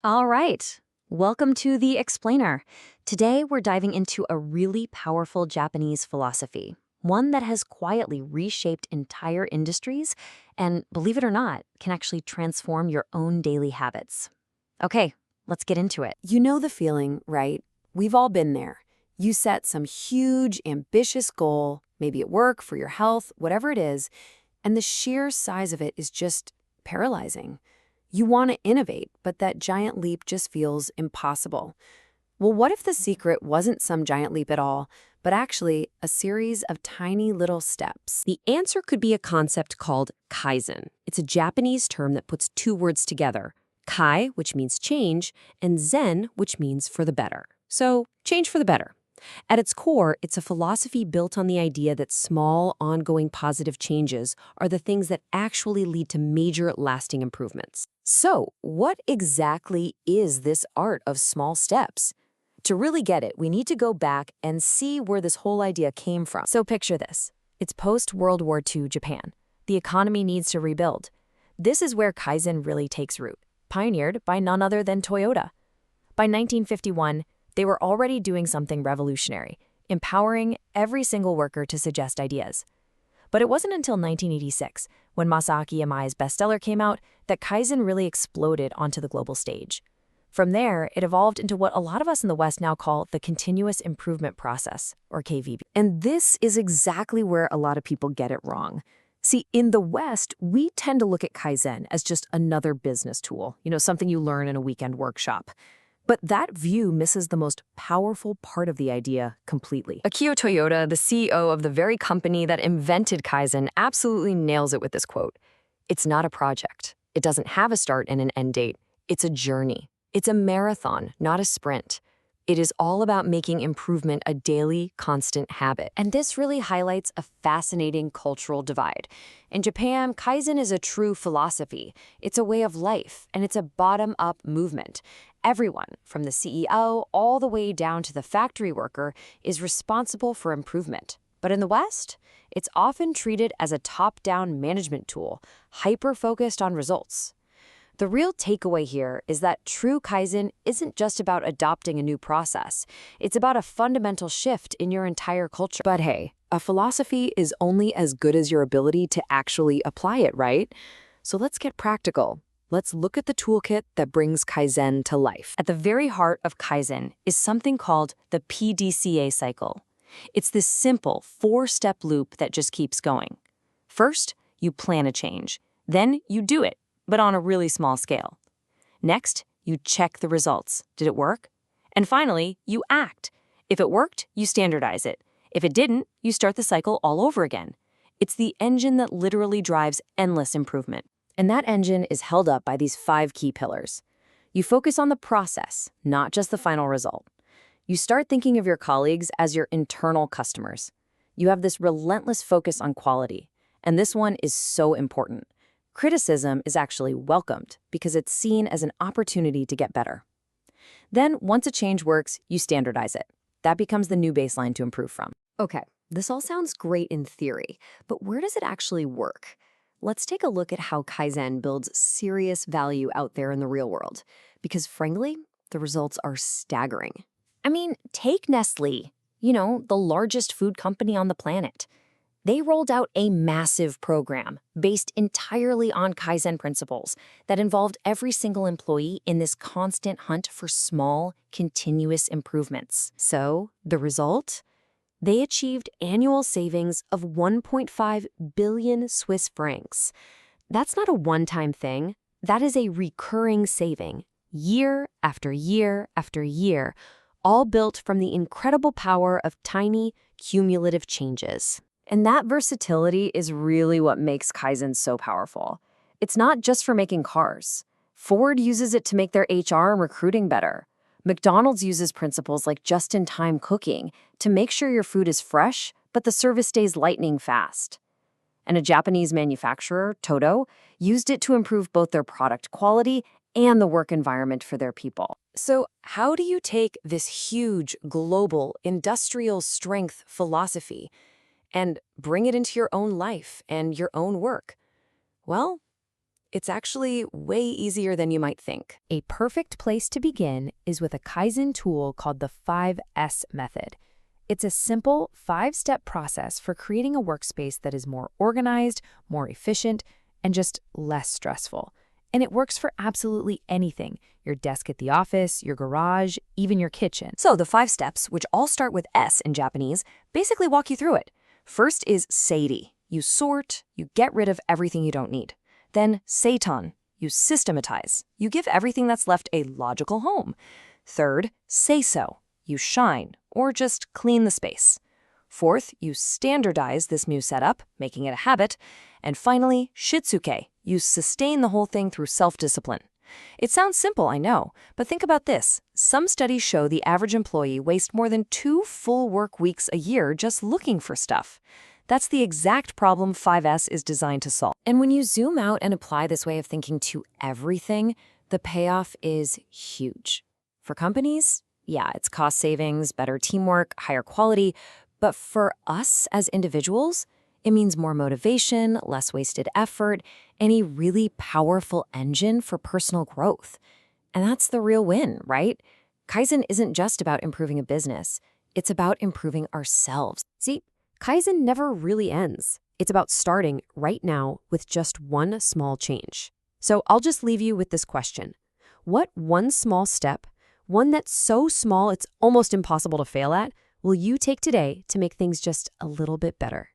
All right. Welcome to The Explainer. Today, we're diving into a really powerful Japanese philosophy, one that has quietly reshaped entire industries and, believe it or not, can actually transform your own daily habits. Okay, let's get into it. You know the feeling, right? We've all been there. You set some huge, ambitious goal, maybe at work, for your health, whatever it is, and the sheer size of it is just paralyzing. You want to innovate, but that giant leap just feels impossible. Well, what if the secret wasn't some giant leap at all, but actually a series of tiny little steps? The answer could be a concept called Kaizen. It's a Japanese term that puts two words together, Kai, which means change, and Zen, which means for the better. So, change for the better. At its core, it's a philosophy built on the idea that small, ongoing positive changes are the things that actually lead to major, lasting improvements. So, what exactly is this art of small steps? To really get it, we need to go back and see where this whole idea came from. So picture this. It's post-World War II Japan. The economy needs to rebuild. This is where Kaizen really takes root, pioneered by none other than Toyota. By 1951, they were already doing something revolutionary, empowering every single worker to suggest ideas. But it wasn't until 1986, when Masaaki Imai's bestseller came out, that Kaizen really exploded onto the global stage. From there, it evolved into what a lot of us in the West now call the continuous improvement process, or KVP. And this is exactly where a lot of people get it wrong. See, in the West, we tend to look at Kaizen as just another business tool, something you learn in a weekend workshop. But that view misses the most powerful part of the idea completely. Akio Toyoda, the CEO of the very company that invented Kaizen, absolutely nails it with this quote. It's not a project. It doesn't have a start and an end date. It's a journey. It's a marathon, not a sprint. It is all about making improvement a daily, constant habit. And this really highlights a fascinating cultural divide. In Japan, Kaizen is a true philosophy. It's a way of life, and it's a bottom-up movement. Everyone, from the CEO all the way down to the factory worker, is responsible for improvement. But in the West, it's often treated as a top-down management tool, hyper-focused on results. The real takeaway here is that true Kaizen isn't just about adopting a new process. It's about a fundamental shift in your entire culture. But hey, a philosophy is only as good as your ability to actually apply it, right? So let's get practical. Let's look at the toolkit that brings Kaizen to life. At the very heart of Kaizen is something called the PDCA cycle. It's this simple four-step loop that just keeps going. First, you plan a change. Then you do it, but on a really small scale. Next, you check the results. Did it work? And finally, you act. If it worked, you standardize it. If it didn't, you start the cycle all over again. It's the engine that literally drives endless improvement. And that engine is held up by these 5 key pillars. You focus on the process, not just the final result. You start thinking of your colleagues as your internal customers. You have this relentless focus on quality. And this one is so important. Criticism is actually welcomed because it's seen as an opportunity to get better. Then, once a change works, you standardize it. That becomes the new baseline to improve from. Okay, this all sounds great in theory, but where does it actually work? Let's take a look at how Kaizen builds serious value out there in the real world, because frankly, the results are staggering. I mean, take Nestle, the largest food company on the planet. They rolled out a massive program based entirely on Kaizen principles that involved every single employee in this constant hunt for small, continuous improvements. So, the result? They achieved annual savings of 1.5 billion Swiss francs. That's not a one-time thing. That is a recurring saving, year after year after year, all built from the incredible power of tiny, cumulative changes. And that versatility is really what makes Kaizen so powerful. It's not just for making cars. Ford uses it to make their HR and recruiting better. McDonald's uses principles like just-in-time cooking to make sure your food is fresh, but the service stays lightning fast. And a Japanese manufacturer, Toto, used it to improve both their product quality and the work environment for their people. So how do you take this huge, global, industrial strength philosophy and bring it into your own life and your own work? Well, It's actually way easier than you might think. A perfect place to begin is with a Kaizen tool called the 5S method. It's a simple 5-step process for creating a workspace that is more organized, more efficient, and just less stressful. And it works for absolutely anything: your desk at the office, your garage, even your kitchen. So the 5 steps, which all start with S in Japanese, basically walk you through it. First is seiri. You sort, you get rid of everything you don't need. Then seitan. You systematize. You give everything that's left a logical home. Third, seiso. You shine, or just clean the space. Fourth, you standardize this new setup, making it a habit. And finally, shitsuke. You sustain the whole thing through self-discipline. It sounds simple, I know, but think about this. Some studies show the average employee wastes more than 2 full work weeks a year just looking for stuff. That's the exact problem 5S is designed to solve. And when you zoom out and apply this way of thinking to everything, the payoff is huge. For companies, yeah, it's cost savings, better teamwork, higher quality. But for us as individuals, it means more motivation, less wasted effort, and a really powerful engine for personal growth. And that's the real win, right? Kaizen isn't just about improving a business. It's about improving ourselves. See, Kaizen never really ends. It's about starting right now with just one small change. So I'll just leave you with this question. What one small step, one that's so small it's almost impossible to fail at, will you take today to make things just a little bit better?